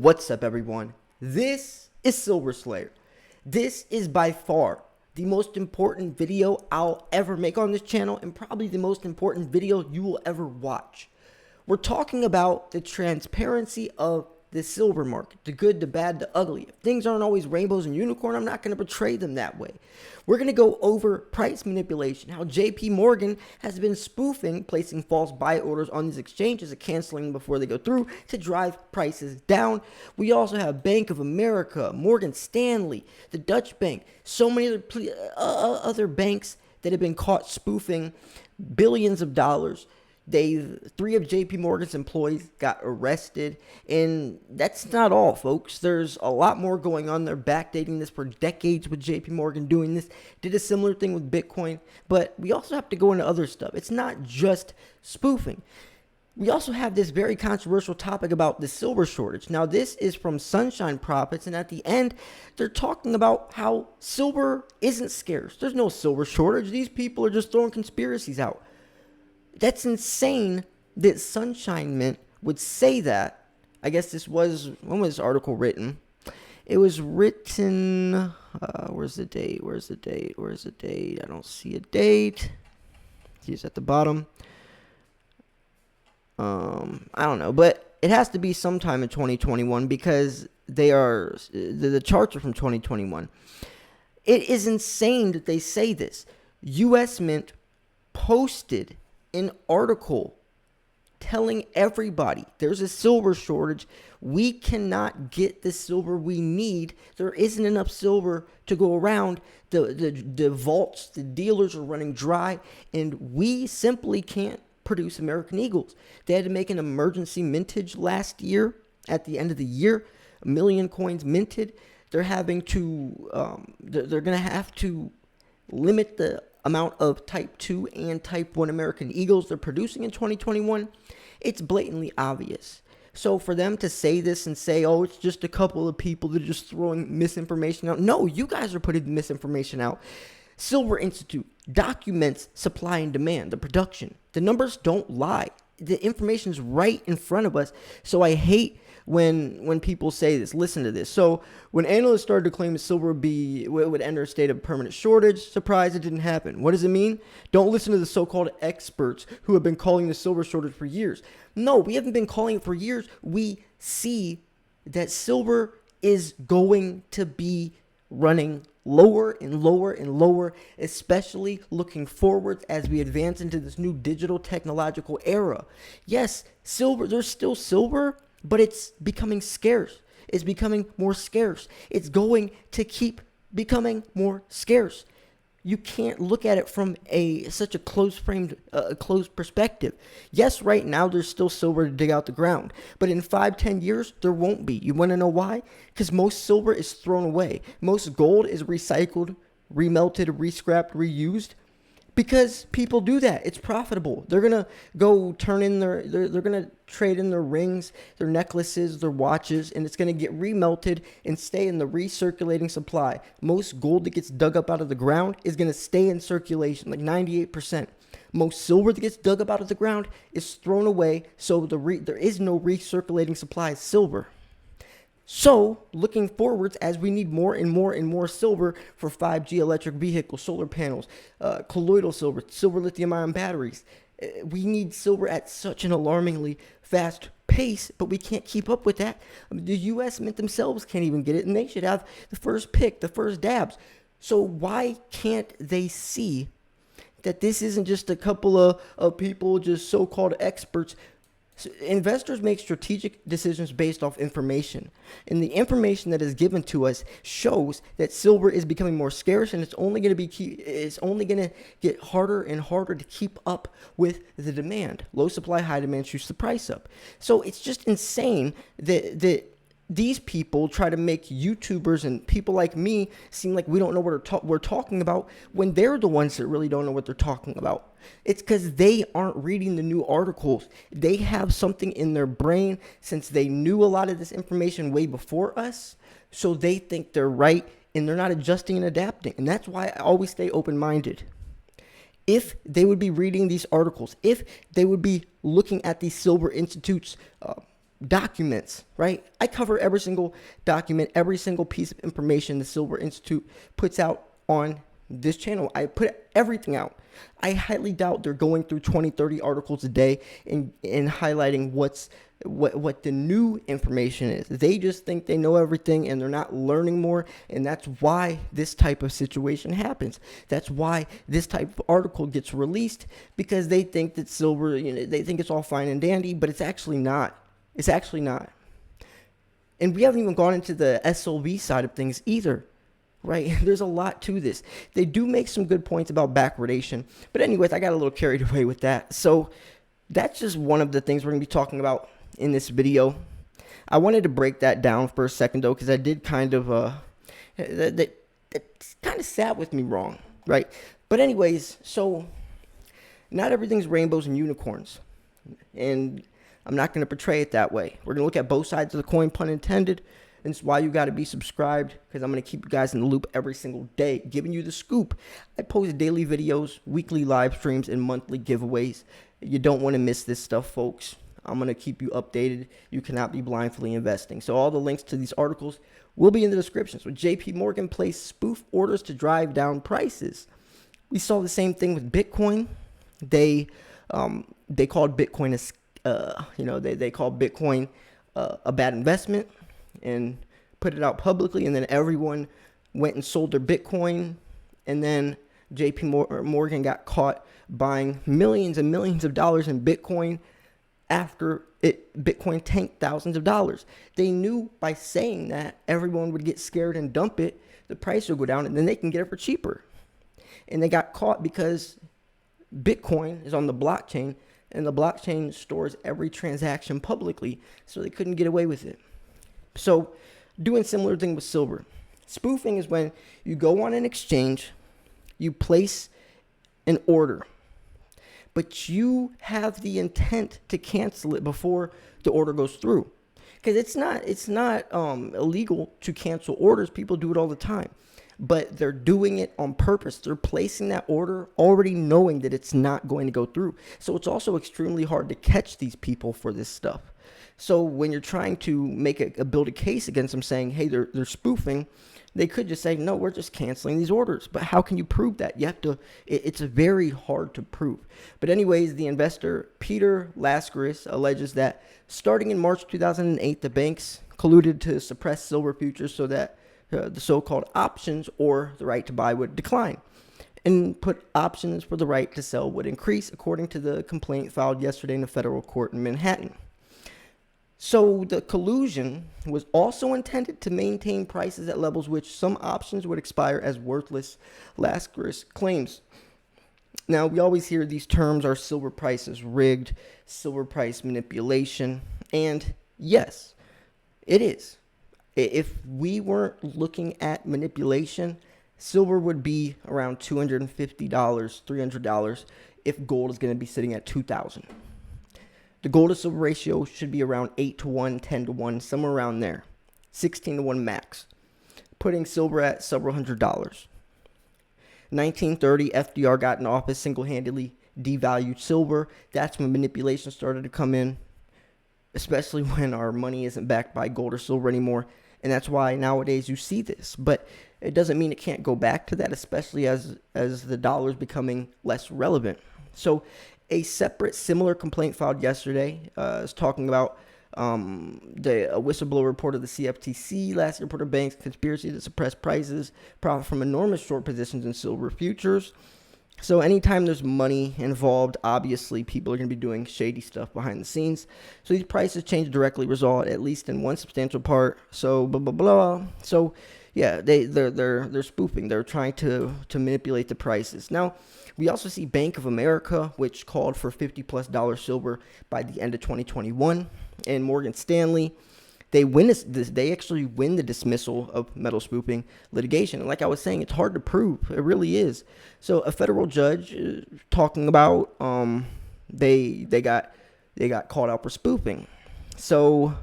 What's up, everyone? This is Silver Slayer. This is by far the most important video I'll ever make on this channel, and probably the most important video you will ever watch. We're talking about the transparency of the silver market, the good, the bad, the ugly. If things aren't always rainbows and unicorn, I'm not going to portray them that way. We're going to go over price manipulation, how JP Morgan has been spoofing, placing false buy orders on these exchanges and canceling them before they go through to drive prices down. We also have Bank of America, Morgan Stanley, the Dutch Bank, so many other banks that have been caught spoofing billions of dollars. Three of JP Morgan's employees got arrested, and that's not all, folks. There's a lot more going on. They're backdating this for decades with JP Morgan doing this. Did a similar thing with Bitcoin, but we also have to go into other stuff. It's not just spoofing. We also have this very controversial topic about the silver shortage. Now, this is from Sunshine Profits, and at the end, they're talking about how silver isn't scarce. There's no silver shortage. These people are just throwing conspiracies out. That's insane that Sunshine Mint would say that. I guess when was this article written? It was written, where's the date? I don't see a date. He's at the bottom. I don't know, but it has to be sometime in 2021 because the charts are from 2021. It is insane that they say this. US Mint posted an article telling everybody there's a silver shortage. We cannot get the silver we need. There isn't enough silver to go around. The vaults, the dealers are running dry, and we simply can't produce American Eagles. They had to make an emergency mintage last year. At the end of the year, 1 million coins minted. They're having to they're going to have to limit the amount of type 2 and type 1 American Eagles they're producing in 2021. It's blatantly obvious. So for them to say this and say, oh, it's just a couple of people that are just throwing misinformation out. No, you guys are putting misinformation out. Silver Institute documents supply and demand, the production. The numbers don't lie. The information's right in front of us. So I hate when people say this. Listen to this. So when analysts started to claim that silver would enter a state of permanent shortage, surprise, it didn't happen. What does it mean? Don't listen to the so-called experts who have been calling the silver shortage for years. No, we haven't been calling it for years. We see that silver is going to be running lower and lower and lower, especially looking forward as we advance into this new digital technological era. Yes, silver, there's still silver, but it's becoming scarce. It's becoming more scarce. It's going to keep becoming more scarce. You can't look at it from such a closed perspective. Yes, right now there's still silver to dig out the ground, but in 5-10 years there won't be. You want to know why? Because most silver is thrown away. Most gold is recycled, remelted, rescrapped, reused. Because people do that. It's profitable. They're going to go turn in they're going to trade in their rings, their necklaces, their watches, and it's going to get remelted and stay in the recirculating supply. Most gold that gets dug up out of the ground is going to stay in circulation, like 98%. Most silver that gets dug up out of the ground is thrown away, so there is no recirculating supply of silver. So, looking forwards, as we need more and more and more silver for 5G electric vehicles, solar panels, colloidal silver, silver lithium-ion batteries, we need silver at such an alarmingly fast pace, but we can't keep up with that. The U.S. Mint themselves can't even get it, and they should have the first pick, the first dabs. So why can't they see that this isn't just a couple of people, just so-called experts? So investors make strategic decisions based off information, and the information that is given to us shows that silver is becoming more scarce, and it's only going to get harder and harder to keep up with the demand. Low supply, high demand shoots the price up. So it's just insane that these people try to make YouTubers and people like me seem like we don't know what we're talking about when they're the ones that really don't know what they're talking about. It's because they aren't reading the new articles. They have something in their brain since they knew a lot of this information way before us. So they think they're right and they're not adjusting and adapting. And that's why I always stay open-minded. If they would be reading these articles, if they would be looking at these Silver Institute's documents, right? I cover every single document, every single piece of information the Silver Institute puts out on this channel. I put everything out. I highly doubt they're going through 20, 30 articles a day and highlighting what the new information is. They just think they know everything and they're not learning more, and that's why this type of situation happens. That's why this type of article gets released, because they think that silver, they think it's all fine and dandy, but it's actually not. It's actually not. And we haven't even gone into the SLV side of things either. Right? There's a lot to this. They do make some good points about backwardation. But anyways, I got a little carried away with that. So that's just one of the things we're going to be talking about in this video. I wanted to break that down for a second, though, because I did kind of, that kind of sat with me wrong, right? But anyways, so not everything's rainbows and unicorns. And I'm not going to portray it that way. We're going to look at both sides of the coin, pun intended. And it's why you got to be subscribed, because I'm going to keep you guys in the loop every single day, giving you the scoop. I post daily videos, weekly live streams, and monthly giveaways. You don't want to miss this stuff, folks. I'm going to keep you updated. You cannot be blindly investing. So all the links to these articles will be in the description. So JP Morgan placed spoof orders to drive down prices. We saw the same thing with Bitcoin. They called Bitcoin they called Bitcoin a bad investment and put it out publicly, and then everyone went and sold their Bitcoin, and then JP Morgan got caught buying millions and millions of dollars in Bitcoin after Bitcoin tanked thousands of dollars. They knew by saying that everyone would get scared and dump it, the price would go down, and then they can get it for cheaper. And they got caught because Bitcoin is on the blockchain, and the blockchain stores every transaction publicly, so they couldn't get away with it. So doing similar thing with silver. Spoofing is when you go on an exchange, you place an order, but you have the intent to cancel it before the order goes through. Because it's not illegal to cancel orders. People do it all the time. But they're doing it on purpose. They're placing that order already knowing that it's not going to go through. So it's also extremely hard to catch these people for this stuff. So when you're trying to build a case against them saying, hey, they're spoofing, they could just say, no, we're just canceling these orders. But how can you prove that? You have to, it's very hard to prove. But anyways, the investor, Peter Lascaris, alleges that starting in March 2008, the banks colluded to suppress silver futures so that the so-called options or the right to buy would decline, and put options for the right to sell would increase, according to the complaint filed yesterday in a federal court in Manhattan. So the collusion was also intended to maintain prices at levels which some options would expire as worthless, Lascaris claims. Now, we always hear these terms are silver prices rigged, silver price manipulation, and yes, it is. If we weren't looking at manipulation, silver would be around $250, $300 if gold is going to be sitting at $2,000. The gold to silver ratio should be around 8 to 1, 10 to 1, somewhere around there. 16 to 1 max, putting silver at several $100s. 1930, FDR got in office, single-handedly devalued silver. That's when manipulation started to come in, especially when our money isn't backed by gold or silver anymore. And that's why nowadays you see this. But it doesn't mean it can't go back to that, especially as the dollar is becoming less relevant. So a separate similar complaint filed yesterday is talking about a whistleblower report of the CFTC last year reported banks conspiracy to suppress prices, profit from enormous short positions in silver futures. So anytime there's money involved, obviously people are going to be doing shady stuff behind the scenes. So these prices change directly result at least in one substantial part. So blah blah blah. So yeah, they're spoofing. They're trying to manipulate the prices. Now, we also see Bank of America, which called for $50+ silver by the end of 2021, and Morgan Stanley. They actually win the dismissal of metal spoofing litigation. And like I was saying, it's hard to prove. It really is. So a federal judge is talking about they got called out for spoofing. So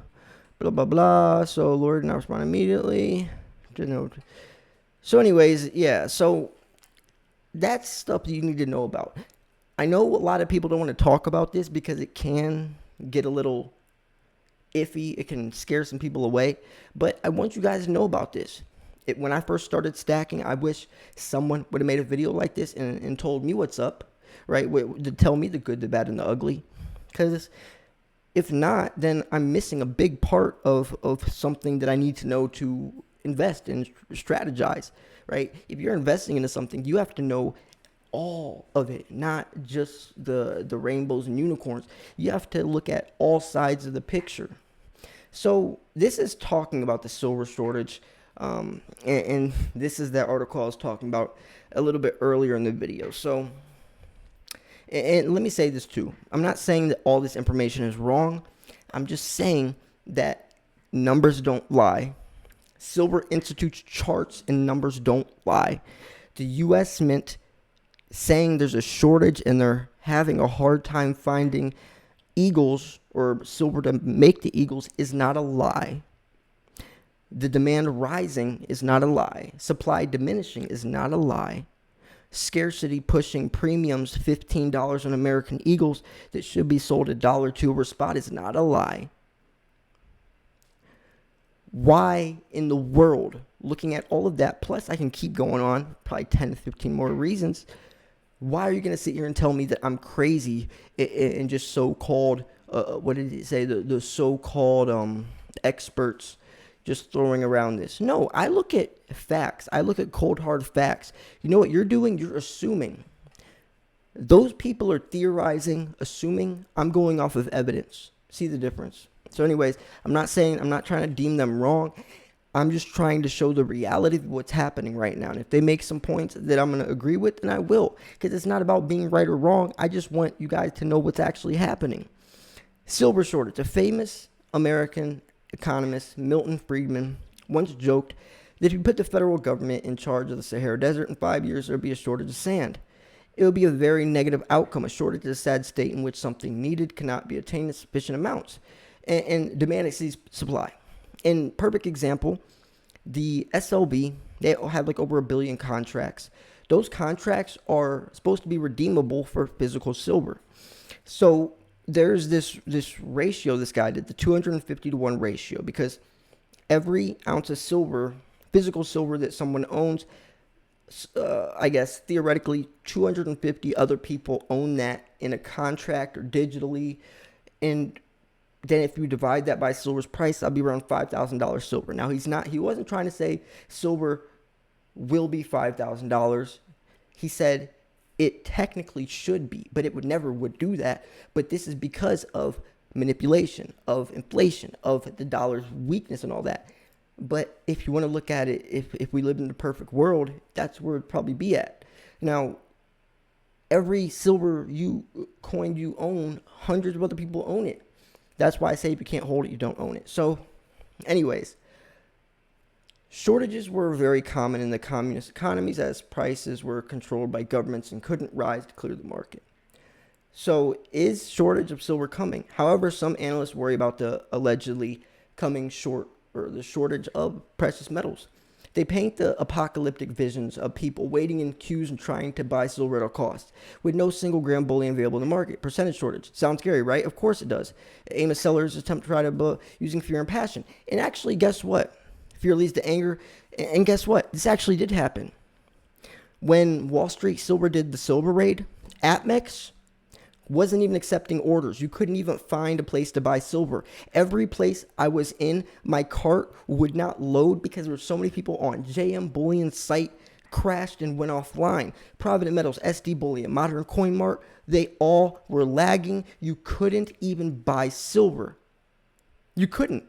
blah blah blah. So Lord did not respond immediately. So anyways, yeah. So that's stuff that you need to know about. I know a lot of people don't want to talk about this because it can get a little iffy. It can scare some people away. But I want you guys to know about this. When I first started stacking, I wish someone would have made a video like this and told me what's up, right? To tell me the good, the bad, and the ugly. Because if not, then I'm missing a big part of something that I need to know to invest and strategize, right? If you're investing into something, you have to know all of it, not just the rainbows and unicorns. You have to look at all sides of the picture. So this is talking about the silver shortage. And this is that article I was talking about a little bit earlier in the video. So, and let me say this too. I'm not saying that all this information is wrong. I'm just saying that numbers don't lie. Silver Institute's charts and numbers don't lie. The U.S. Mint saying there's a shortage and they're having a hard time finding eagles or silver to make the eagles is not a lie. The demand rising is not a lie. Supply diminishing is not a lie. Scarcity pushing premiums $15 on American Eagles that should be sold at $1.02 per spot is not a lie. Why in the world, looking at all of that, plus I can keep going on, probably 10 to 15 more reasons, why are you going to sit here and tell me that I'm crazy and just so-called, what did he say, the so-called experts just throwing around this? No, I look at facts. I look at cold, hard facts. You know what you're doing? You're assuming. Those people are theorizing, assuming. I'm going off of evidence. See the difference? So anyways, I'm not trying to deem them wrong. I'm just trying to show the reality of what's happening right now. And if they make some points that I'm going to agree with, then I will. Because it's not about being right or wrong. I just want you guys to know what's actually happening. Silver shortage. A famous American economist, Milton Friedman, once joked that if you put the federal government in charge of the Sahara Desert in 5 years, there would be a shortage of sand. It would be a very negative outcome. A shortage is a sad state in which something needed cannot be attained in sufficient amounts. And demand exceeds supply. In perfect example, the SLB, they have like over 1 billion contracts. Those contracts are supposed to be redeemable for physical silver. So there's this ratio this guy did, the 250 to 1 ratio, because every ounce of silver, physical silver that someone owns, I guess theoretically 250 other people own that in a contract or digitally. And then if you divide that by silver's price, that'll be around $5,000 silver. Now he wasn't trying to say silver will be $5,000. He said it technically should be, but it would do that. But this is because of manipulation, of inflation, of the dollar's weakness and all that. But if you want to look at it, if we lived in the perfect world, that's where it'd probably be at. Now, every silver coin you own, hundreds of other people own it. That's why I say if you can't hold it, you don't own it. So, anyways, shortages were very common in the communist economies as prices were controlled by governments and couldn't rise to clear the market. So, is shortage of silver coming? However, some analysts worry about the allegedly coming the shortage of precious metals. They paint the apocalyptic visions of people waiting in queues and trying to buy silver at all costs, with no single gram bullion available in the market. Percentage shortage. Sounds scary, right? Of course it does. Aim of sellers attempt to try to using fear and passion. And actually, guess what? Fear leads to anger. And guess what? This actually did happen. When Wall Street Silver did the silver raid, APMEX wasn't even accepting orders. You couldn't even find a place to buy silver. Every place I was in, my cart would not load because there were so many people on. JM Bullion site crashed and went offline. Provident Metals, SD Bullion, Modern Coin Mart, they all were lagging. You couldn't even buy silver. You couldn't.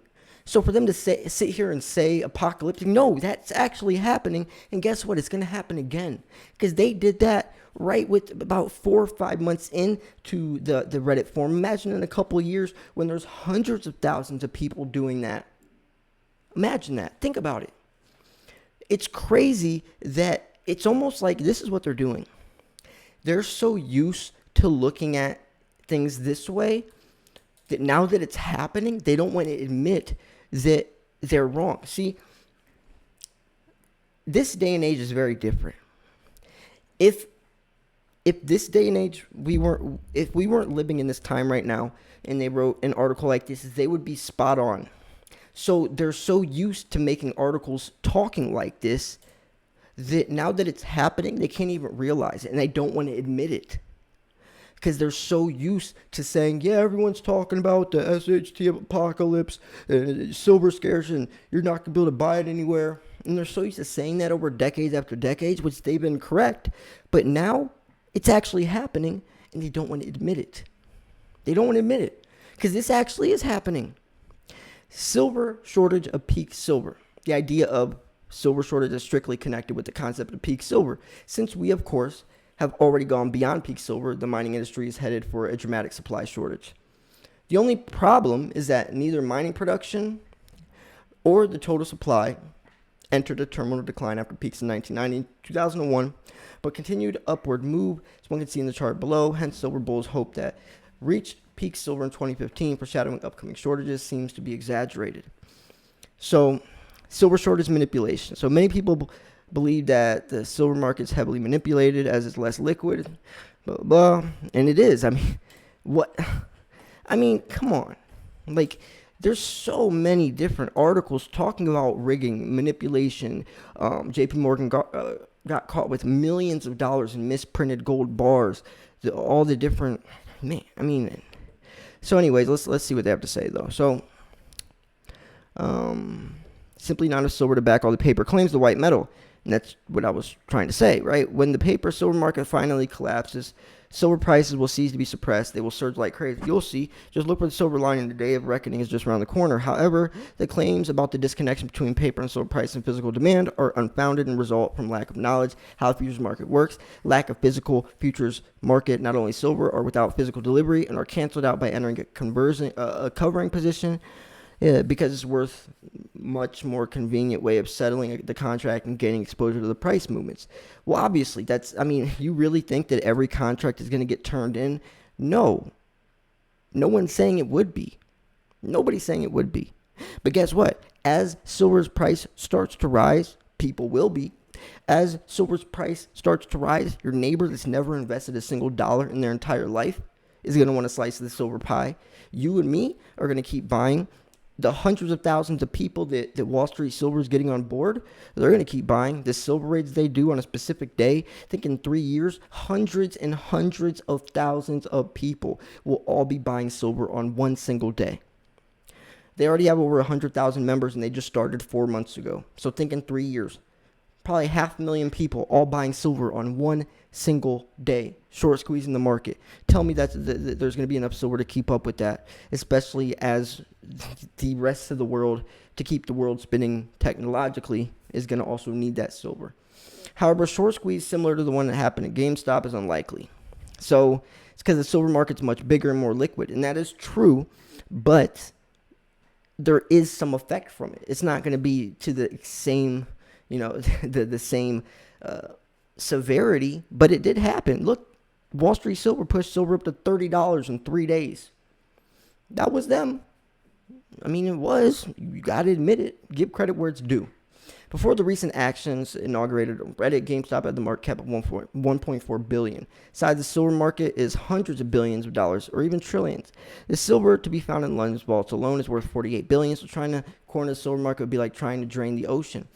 So for them to sit here and say apocalyptic, no, that's actually happening. And guess what? It's going to happen again. Because they did that right with about 4 or 5 months into the Reddit forum. Imagine in a couple of years when there's hundreds of thousands of people doing that. Imagine that. Think about it. It's crazy that it's almost like this is what they're doing. They're so used to looking at things this way that now that it's happening, they don't want to admit that they're wrong. See, this day and age is very different. If if this day and age if we weren't living in this time right now, and they wrote an article like this, they would be spot on. So they're so used to making articles talking like this that now that it's happening, they can't even realize it, and they don't want to admit it because they're so used to saying, yeah, everyone's talking about the SHT apocalypse, silver scarce, and you're not going to be able to buy it anywhere. And they're so used to saying that over decades after decades, which they've been correct. But now it's actually happening, and they don't want to admit it. They don't want to admit it because this actually is happening. Silver shortage of peak silver. The idea of silver shortage is strictly connected with the concept of peak silver. Since we, of course, have already gone beyond peak silver, the mining industry is headed for a dramatic supply shortage. The only problem is that neither mining production or the total supply entered a terminal decline after peaks in 1990 and 2001, but continued upward move, as one can see in the chart below. Hence, silver bulls hope that reached peak silver in 2015, foreshadowing upcoming shortages, seems to be exaggerated. So, silver shortage manipulation. So many people believe that the silver market is heavily manipulated as it's less liquid, blah, blah, and it is. I mean, what? I mean, come on. Like, there's so many different articles talking about rigging, manipulation. JP Morgan got caught with millions of dollars in misprinted gold bars. All the different, man, I mean, so anyways, let's see what they have to say, though. So, simply not enough silver to back all the paper claims the white metal. And that's what I was trying to say, right? When the paper silver market finally collapses, silver prices will cease to be suppressed. They will surge like crazy. You'll see. Just look for the silver lining. The day of reckoning is just around the corner. However, the claims about the disconnection between paper and silver price and physical demand are unfounded and result from lack of knowledge how the futures market works, lack of physical futures market. Not only silver are without physical delivery and are canceled out by entering a covering position. Yeah, because it's worth much more convenient way of settling the contract and gaining exposure to the price movements. Well, obviously, you really think that every contract is going to get turned in? No. No one's saying it would be. Nobody's saying it would be. But guess what? As silver's price starts to rise, people will be. As silver's price starts to rise, your neighbor that's never invested a single dollar in their entire life is going to want a slice of the silver pie. You and me are going to keep buying. The hundreds of thousands of people that Wall Street Silver is getting on board, they're going to keep buying. The silver raids they do on a specific day, I think in 3 years, hundreds and hundreds of thousands of people will all be buying silver on one single day. They already have over 100,000 members, and they just started 4 months ago. So think in 3 years. Probably 500,000 people all buying silver on one single day, short squeezing the market. Tell me that there's going to be enough silver to keep up with that, especially as the rest of the world, to keep the world spinning technologically, is going to also need that silver. However, a short squeeze similar to the one that happened at GameStop is unlikely. So it's because the silver market's much bigger and more liquid, and that is true, but there is some effect from it. It's not going to be to the same the same severity, but it did happen. Look, Wall Street Silver pushed silver up to $30 in 3 days. That was them. I mean, it was. You got to admit it. Give credit where it's due. Before the recent actions inaugurated on Reddit, GameStop had the market cap of $1.4 billion. Inside the silver market is hundreds of billions of dollars, or even trillions. The silver to be found in London's vaults alone is worth $48 billion, so trying to corner the silver market would be like trying to drain the ocean.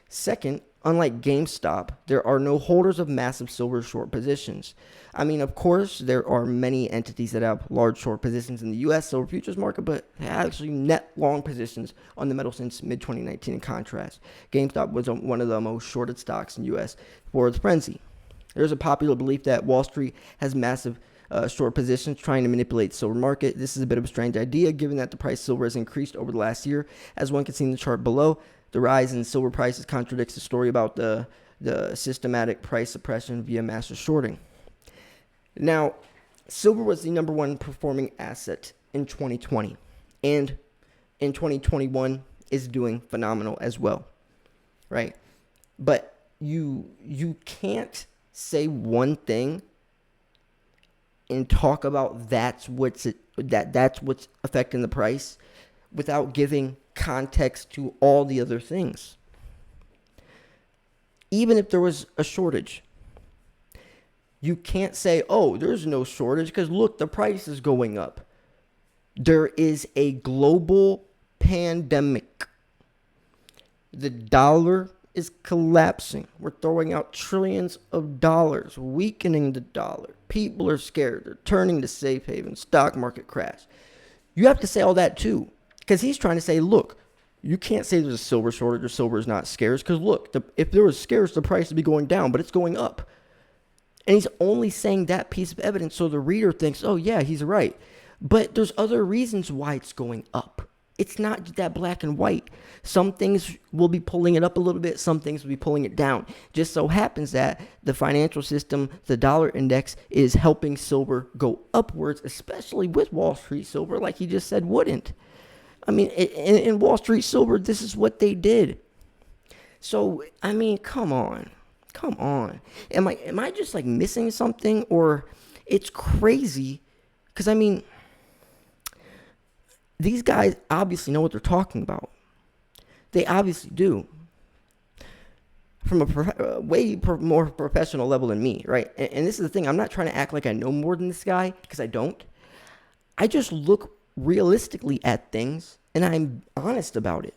Second, unlike GameStop, there are no holders of massive silver short positions. I mean, of course, there are many entities that have large short positions in the U.S. silver futures market, but actually net long positions on the metal since mid-2019 in contrast. GameStop was one of the most shorted stocks in U.S. for its frenzy. There's a popular belief that Wall Street has massive short positions trying to manipulate the silver market. This is a bit of a strange idea given that the price of silver has increased over the last year. As one can see in the chart below, the rise in silver prices contradicts the story about the systematic price suppression via massive shorting. Now, silver was the number one performing asset in 2020, and in 2021 is doing phenomenal as well, right? But you can't say one thing and talk about that's what's affecting the price without giving context to all the other things. Even if there was a shortage, You can't say, oh, there's no shortage because look, the price is going up. There is a global pandemic. The dollar is collapsing. We're throwing out trillions of dollars, weakening the dollar. People are scared. They're turning to safe haven. Stock market crash. You have to say all that too, because he's trying to say, look, you can't say there's a silver shortage or silver is not scarce, because look, if there was scarce, the price would be going down, but it's going up. And he's only saying that piece of evidence so the reader thinks, oh yeah, he's right. But there's other reasons why it's going up. It's not that black and white. Some things will be pulling it up a little bit. Some things will be pulling it down. Just so happens that the financial system, the dollar index, is helping silver go upwards, especially with Wall Street silver, like he just said wouldn't. I mean, in Wall Street silver, this is what they did. So, I mean, come on. Come on. Am I just like missing something? Or it's crazy because, I mean, these guys obviously know what they're talking about. They obviously do. From a more professional level than me, right? And this is the thing. I'm not trying to act like I know more than this guy, because I don't. I just look realistically at things, and I'm honest about it.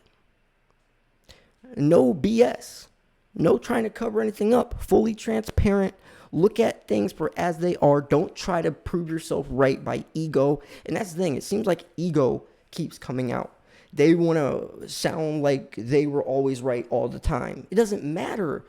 No BS. No trying to cover anything up. Fully transparent. Look at things for as they are. Don't try to prove yourself right by ego. And that's the thing. It seems like ego keeps coming out. They want to sound like they were always right all the time. It doesn't matter.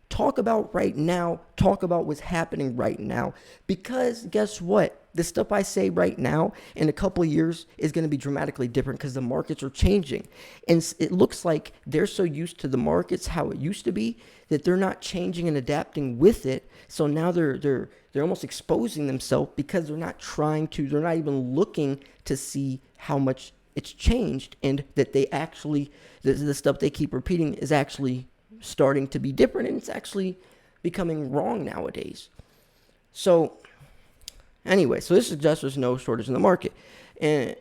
Talk about right now. Talk about what's happening right now. Because guess what? The stuff I say right now in a couple of years is going to be dramatically different because the markets are changing. And it looks like they're so used to the markets, how it used to be, that they're not changing and adapting with it. So now they're almost exposing themselves because they're not even looking to see how much it's changed, and that they actually, the stuff they keep repeating is actually starting to be different, and it's actually becoming wrong nowadays. So anyway, so this suggests there's no shortage in the market. And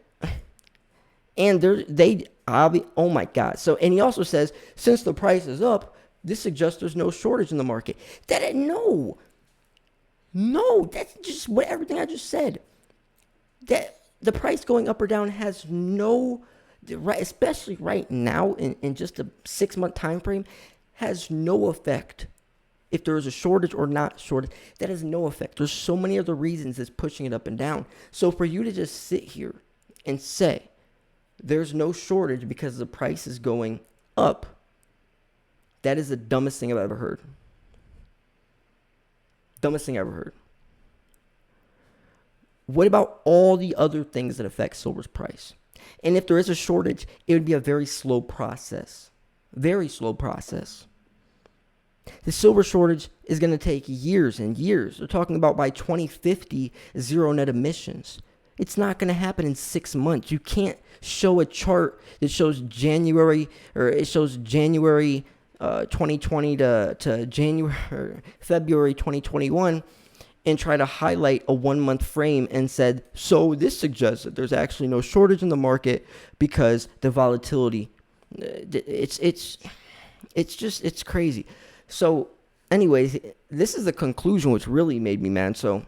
oh my God. So, and he also says, since the price is up, this suggests there's no shortage in the market. No, that's just what everything I just said. That the price going up or down has no, especially right now in just a 6-month time frame, has no effect. If there is a shortage or not shortage, that has no effect. There's so many other reasons that's pushing it up and down. So for you to just sit here and say there's no shortage because the price is going up, that is the dumbest thing I've ever heard. Dumbest thing I ever heard. What about all the other things that affect silver's price? And if there is a shortage, it would be a very slow process. Very slow process. The silver shortage is going to take years and years. They're talking about by 2050, zero net emissions. It's not going to happen in 6 months. You can't show a chart that shows January 2020 to January or February 2021 and try to highlight a 1-month frame and said, so this suggests that there's actually no shortage in the market because the volatility, it's crazy. So anyways, this is the conclusion which really made me mad. So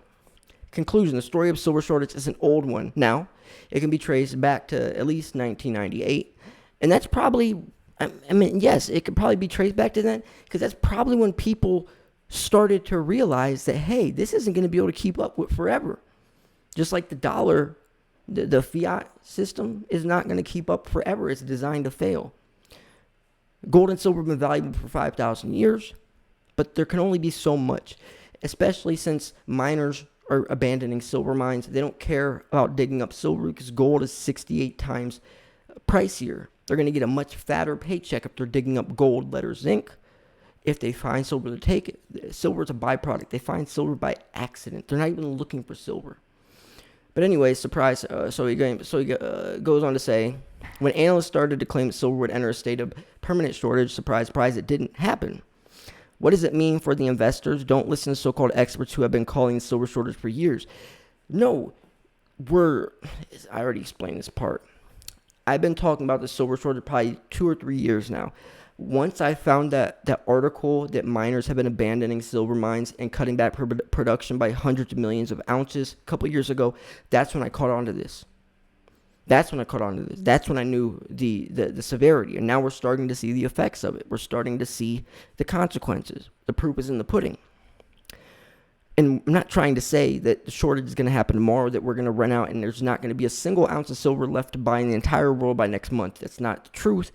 conclusion, the story of silver shortage is an old one. Now, it can be traced back to at least 1998. And that's probably, yes, it could probably be traced back to then because that's probably when people started to realize that, hey, this isn't going to be able to keep up with forever. Just like the dollar, the fiat system is not going to keep up forever. It's designed to fail. Gold and silver have been valuable for 5,000 years, but there can only be so much, especially since miners are abandoning silver mines. They don't care about digging up silver because gold is 68 times pricier. They're going to get a much fatter paycheck if they're digging up gold, lead, or zinc. If they find silver, to take it. Silver is a byproduct. They find silver by accident. They're not even looking for silver. But anyway, surprise. So he goes on to say, when analysts started to claim that silver would enter a state of permanent shortage, surprise, surprise, it didn't happen. What does it mean for the investors? Don't listen to so-called experts who have been calling the silver shortage for years. No, I already explained this part. I've been talking about the silver shortage probably 2 or 3 years now. Once I found that article that miners have been abandoning silver mines and cutting back production by hundreds of millions of ounces a couple years ago, that's when I caught on to this. That's when I caught on to this. That's when I knew the severity. And now we're starting to see the effects of it. We're starting to see the consequences. The proof is in the pudding. And I'm not trying to say that the shortage is going to happen tomorrow, that we're going to run out and there's not going to be a single ounce of silver left to buy in the entire world by next month. That's not the truth.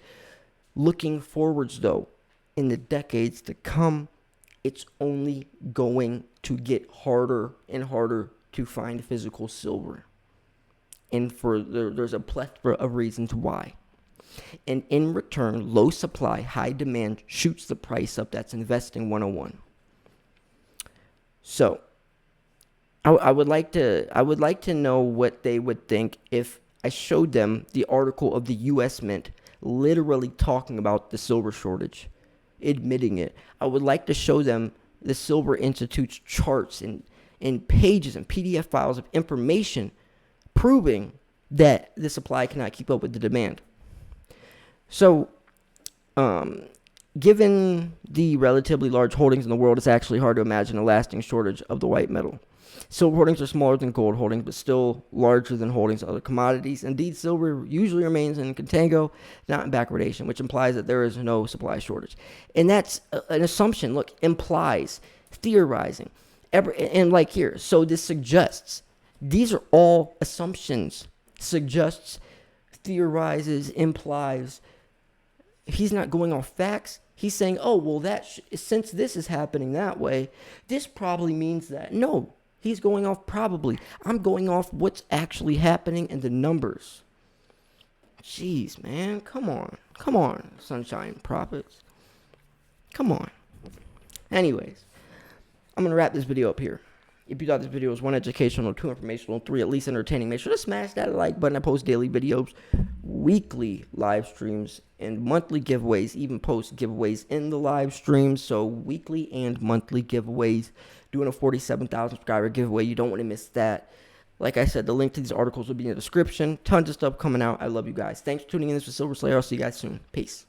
Looking forwards, though, in the decades to come, it's only going to get harder and harder to find physical silver. And there's a plethora of reasons why. And in return, low supply, high demand shoots the price up. That's investing 101. So, I would like to know what they would think if I showed them the article of the U.S. Mint literally talking about the silver shortage, admitting it. I would like to show them the Silver Institute's charts and pages and PDF files of information proving that the supply cannot keep up with the demand. So, given the relatively large holdings in the world, it's actually hard to imagine a lasting shortage of the white metal. Silver holdings are smaller than gold holdings, but still larger than holdings of other commodities. Indeed, silver usually remains in contango, not in backwardation, which implies that there is no supply shortage. And that's an assumption. Look, implies, theorizing. And like here, so this suggests. These are all assumptions. Suggests, theorizes, implies. He's not going off facts. He's saying, oh, well, since this is happening that way, this probably means that. No, he's going off probably. I'm going off what's actually happening in the numbers. Jeez, man. Come on. Come on, Sunshine Prophets. Come on. Anyways, I'm going to wrap this video up here. If you thought this video was 1, educational, 2, informational, 3, at least entertaining, make sure to smash that like button. I post daily videos, weekly live streams, and monthly giveaways, even post giveaways in the live streams. So weekly and monthly giveaways. Doing a 47,000 subscriber giveaway. You don't want to miss that. Like I said, the link to these articles will be in the description. Tons of stuff coming out. I love you guys. Thanks for tuning in. This was Silver Slayer. I'll see you guys soon. Peace.